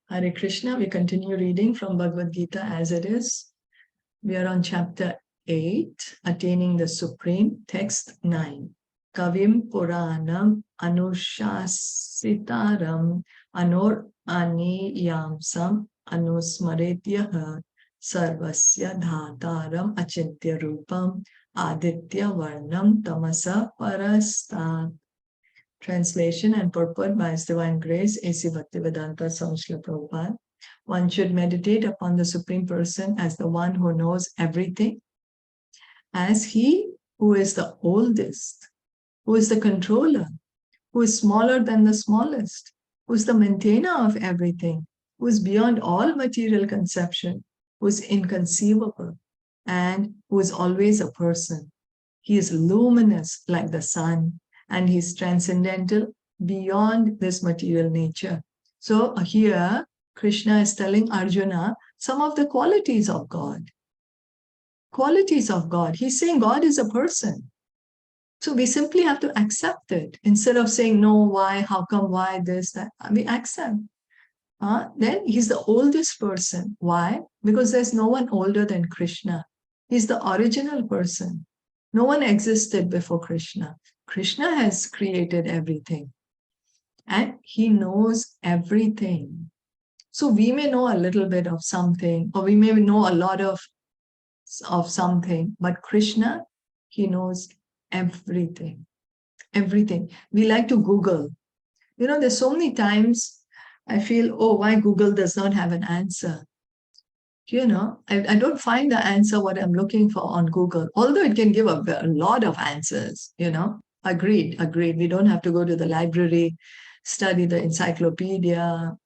Hare Krishna, we continue reading from Bhagavad Gita as it is. We are on chapter 8, Attaining the Supreme, text 9. Kavim Puranam Anushasitaram Anor Aniyamsam Anusmaretyaha Sarvasya Dhataram Achintya Rupam Aditya Varnam Tamasa Parastat. Translation and purport by His Divine Grace, A.C. Bhaktivedanta Swami Srila Prabhupada. One should meditate upon the Supreme Person as the one who knows everything, as He who is the oldest, who is the controller, who is smaller than the smallest, who is the maintainer of everything, who is beyond all material conception, who is inconceivable, and who is always a person. He is luminous like the sun, and he is transcendental beyond this material nature. So here, Krishna is telling Arjuna some of the qualities of God. Qualities of God. He's saying God is a person. So we simply have to accept it. Instead of saying, no, why, how come, why, this, that, we accept. Then he's the oldest person. Why? Because there's no one older than Krishna. He's the original person. No one existed before Krishna. Krishna has created everything. And he knows everything. So we may know a little bit of something, or we may know a lot of something, but Krishna, he knows everything. Everything. We like to Google. You know, there's so many times I feel, oh, why Google does not have an answer? You know, I don't find the answer what I'm looking for on Google, although it can give a lot of answers, you know. Agreed. We don't have to go to the library, study the encyclopedia,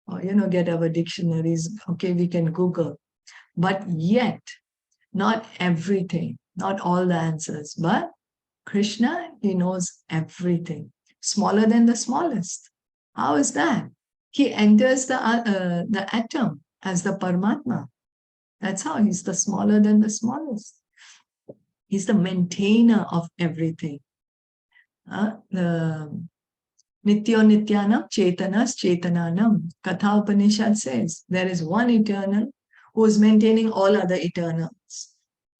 or, you know, get our dictionaries. Okay, we can Google. But yet, not everything, not all the answers. But Krishna, he knows everything. Smaller than the smallest. How is that? He enters the atom as the Paramatma. That's how he's the smaller than the smallest. He's the maintainer of everything. The Nityo Nityanam Chetanas Chetananam. Katha Upanishad says there is one eternal who is maintaining all other eternals.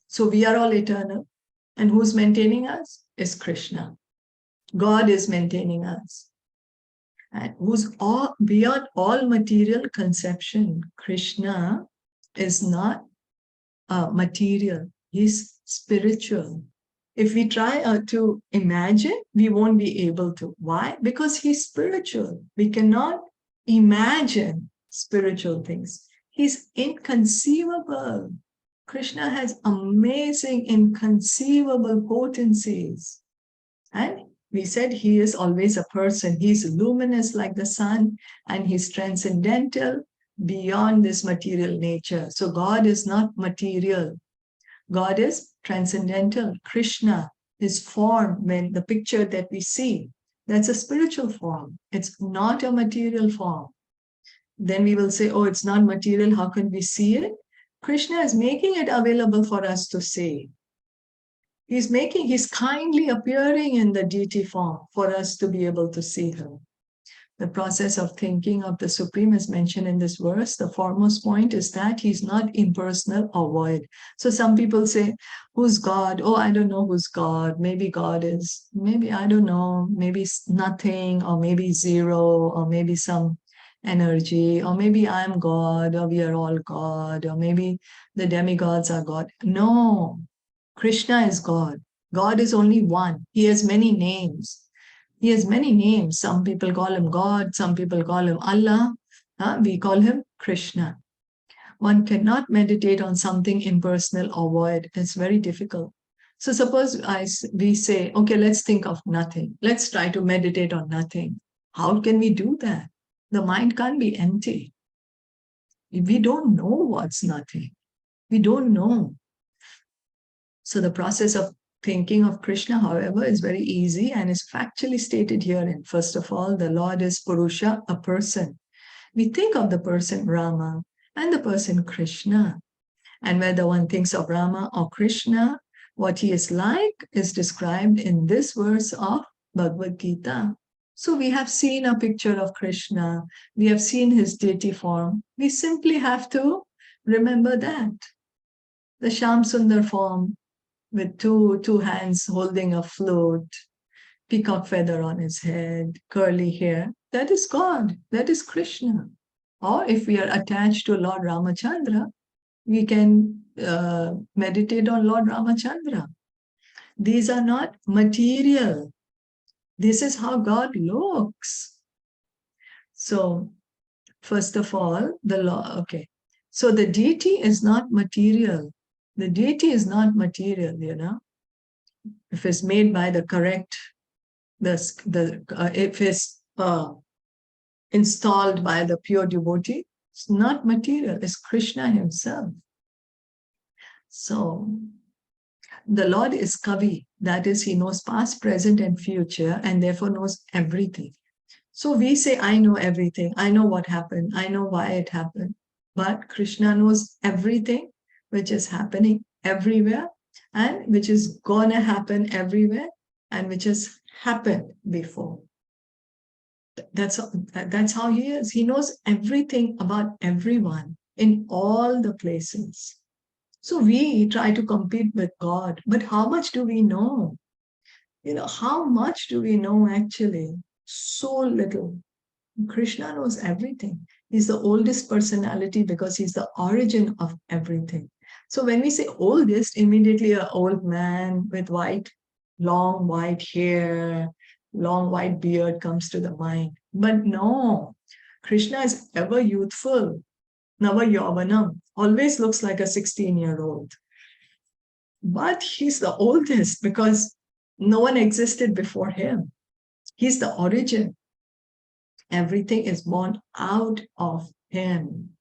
So we are all eternal. And who's maintaining us? Is Krishna. God is maintaining us. And who's all beyond all material conception. Krishna is not material. He's spiritual. If we try to imagine, we won't be able to. Why? Because he's spiritual. We cannot imagine spiritual things. He's inconceivable. Krishna has amazing, inconceivable potencies. And we said he is always a person. He's luminous like the sun, and he's transcendental beyond this material nature. So God is not material. God is transcendental. Krishna, his form, when the picture that we see, that's a spiritual form. It's not a material form. Then we will say, oh, it's not material. How can we see it? Krishna is making it available for us to see. He's kindly appearing in the deity form for us to be able to see her. The process of thinking of the Supreme is mentioned in this verse. The foremost point is that he's not impersonal or void. So some people say, who's God? Oh, I don't know who's God. Maybe God is, maybe, I don't know, maybe nothing, or maybe zero, or maybe some energy, or maybe I'm God, or we are all God, or maybe the demigods are God. No, Krishna is God. God is only one. He has many names. He has many names. Some people call him God, some people call him Allah. We call him Krishna. One cannot meditate on something impersonal or void. It's very difficult. So suppose we say, okay, let's think of nothing. Let's try to meditate on nothing. How can we do that? The mind can't be empty. We don't know what's nothing. We don't know. So the process of thinking of Krishna, however, is very easy and is factually stated herein. First of all, the Lord is Purusha, a person. We think of the person Rama and the person Krishna. And whether one thinks of Rama or Krishna, what he is like is described in this verse of Bhagavad Gita. So we have seen a picture of Krishna. We have seen his deity form. We simply have to remember that. The Shyam Sundar form with two hands holding a flute, peacock feather on his head, curly hair. That is God. That is Krishna. Or if we are attached to Lord Ramachandra, we can meditate on Lord Ramachandra. These are not material. This is how God looks. So, first of all, the law, okay. So the deity is not material. The deity is not material, If it's made by the correct, if it's installed by the pure devotee, it's not material. It's Krishna himself. So the Lord is Kavi. That is, he knows past, present, and future, and therefore knows everything. So we say, I know everything. I know what happened. I know why it happened. But Krishna knows everything which is happening everywhere and which is going to happen everywhere and which has happened before. That's how he is. He knows everything about everyone in all the places. So we try to compete with God. But how much do we know? How much do we know actually? So little. Krishna knows everything. He's the oldest personality because he's the origin of everything. So when we say oldest, immediately an old man with long white hair, long white beard comes to the mind. But no, Krishna is ever youthful. Nava Yavanam, always looks like a 16-year-old. But he's the oldest because no one existed before him. He's the origin. Everything is born out of him.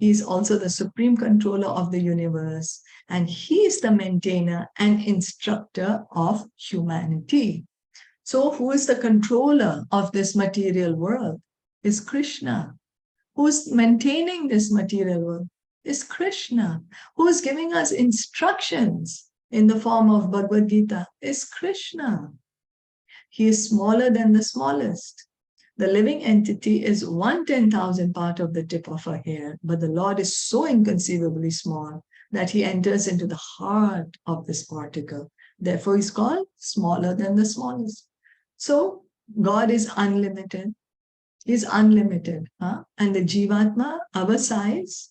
He's also the supreme controller of the universe, and he is the maintainer and instructor of humanity. So who is the controller of this material world? Is Krishna. Who's maintaining this material world? Is Krishna. Who's giving us instructions in the form of Bhagavad Gita? Is Krishna. He is smaller than the smallest. The living entity is 1/10,000th part of the tip of a hair, but the Lord is so inconceivably small that he enters into the heart of this particle. Therefore, he's called smaller than the smallest. So, God is unlimited. He's unlimited. And the Jivatma, our size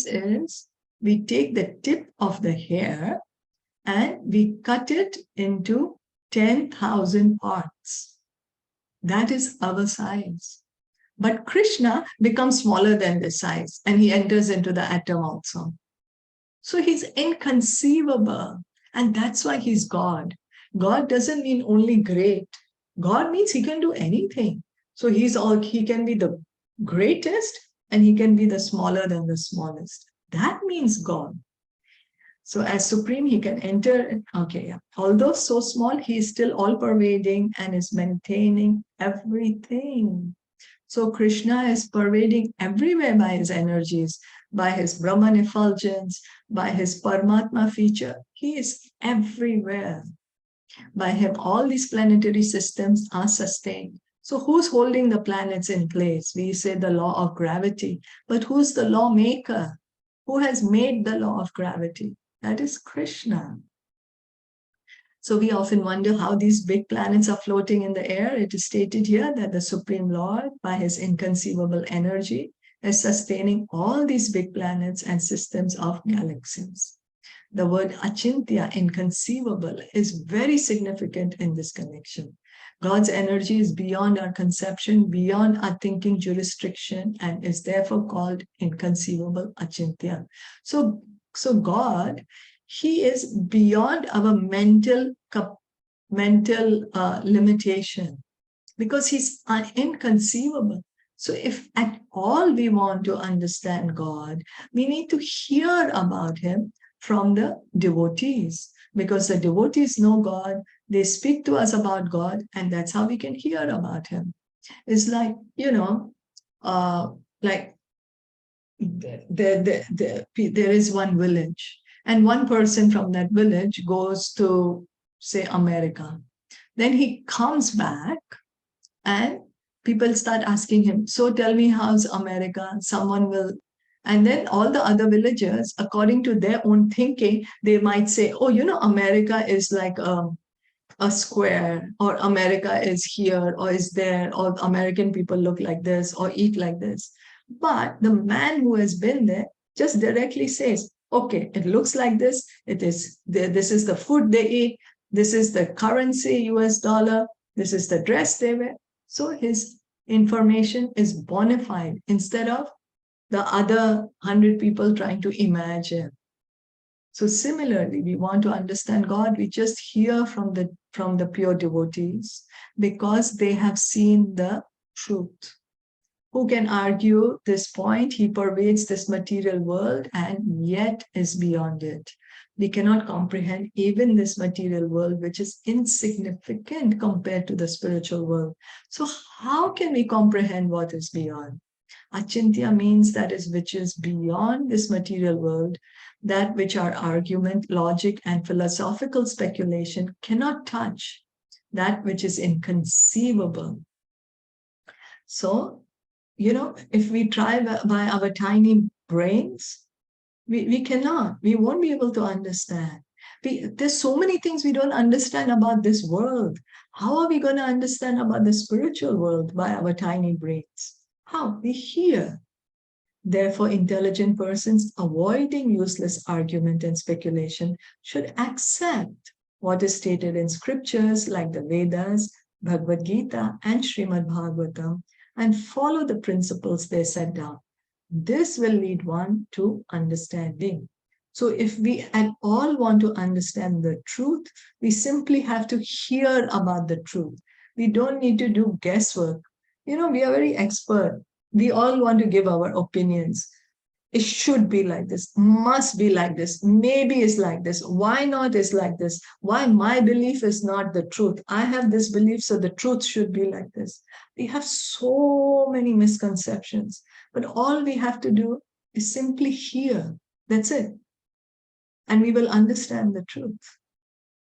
is, we take the tip of the hair and we cut it into 10,000 parts. That is our size. But Krishna becomes smaller than the size and he enters into the atom also. So he's inconceivable. And that's why he's God. God doesn't mean only great. God means he can do anything. So he can be the greatest and he can be the smaller than the smallest. That means God. So as supreme, he can enter. Okay, yeah. Although so small, he is still all-pervading and is maintaining everything. So Krishna is pervading everywhere by his energies, by his Brahman effulgence, by his Paramatma feature. He is everywhere. By him, all these planetary systems are sustained. So who's holding the planets in place? We say the law of gravity. But who's the lawmaker? Who has made the law of gravity? That is Krishna. So we often wonder how these big planets are floating in the air. It is stated here that the Supreme Lord, by his inconceivable energy, is sustaining all these big planets and systems of galaxies. The word achintya, inconceivable, is very significant in this connection. God's energy is beyond our conception, beyond our thinking jurisdiction, and is therefore called inconceivable achintya. So God, he is beyond our mental limitation because he's inconceivable. So if at all we want to understand God, we need to hear about him from the devotees, because the devotees know God, they speak to us about God, and that's how we can hear about him. It's like, like there is one village, and one person from that village goes to, say, America. Then he comes back and people start asking him, so tell me, how's America? Someone will, and then all the other villagers, according to their own thinking, they might say, oh, America is like a square, or America is here or is there, or American people look like this or eat like this. But the man who has been there just directly says, okay, it looks like this. This is the food they eat. This is the currency, US dollar. This is the dress they wear. So his information is bona fide instead of the other 100 people trying to imagine. So similarly, we want to understand God, we just hear from the pure devotees because they have seen the truth. Who can argue this point? He pervades this material world and yet is beyond it. We cannot comprehend even this material world, which is insignificant compared to the spiritual world. So how can we comprehend what is beyond? Achintya means that is which is beyond this material world, that which our argument, logic, and philosophical speculation cannot touch, that which is inconceivable. So, if we try by our tiny brains, we cannot, we won't be able to understand. There's so many things we don't understand about this world. How are we going to understand about the spiritual world by our tiny brains? How? We hear. Therefore, intelligent persons avoiding useless argument and speculation should accept what is stated in scriptures like the Vedas, Bhagavad Gita, and Srimad Bhagavatam, and follow the principles they set down. This will lead one to understanding. So if we at all want to understand the truth, we simply have to hear about the truth. We don't need to do guesswork. We are very expert. We all want to give our opinions. It should be like this, must be like this, maybe it's like this, why not is like this, why my belief is not the truth. I have this belief, so the truth should be like this. We have so many misconceptions, but all we have to do is simply hear. That's it. And we will understand the truth.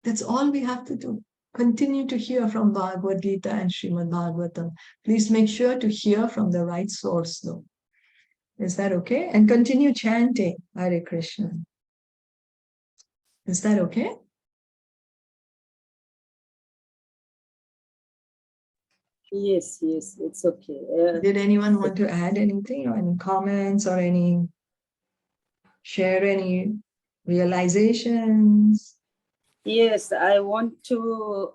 That's all we have to do. Continue to hear from Bhagavad Gita and Srimad Bhagavatam. Please make sure to hear from the right source, though. Is that okay? And continue chanting Hare Krishna. Is that okay? Yes, it's okay. Did anyone want to add anything, or any comments, or share any realizations? Yes, I want to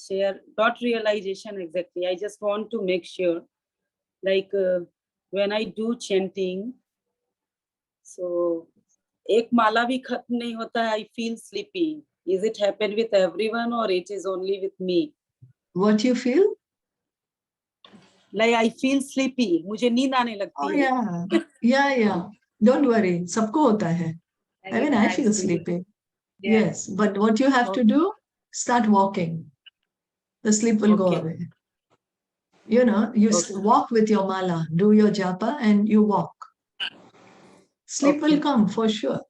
share, not realization exactly. I just want to make sure, like when I do chanting, so ek mala bhi khatm nahi hota hai, I feel sleepy. Is it happen with everyone or it is only with me? What you feel? Like I feel sleepy. मुझे नींद आने लगती है. Yeah. Don't worry. सबको होता है. I mean, I feel sleepy. Yes, but what you have to do, start walking. The sleep will go away. You walk with your mala, do your japa, and you walk. Sleep will come for sure.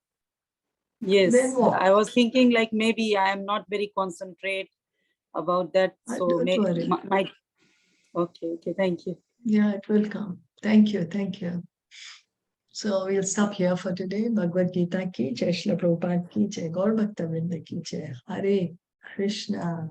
Yes, I was thinking like maybe I am not very concentrate about that. So don't worry. Okay, thank you. Yeah, it will come. Thank you. So we'll stop here for today. Bhagavad Gita ki jai, Srila Prabhupada ki jai, Gaur Bhakta Vrinda ki jai. Hare Krishna.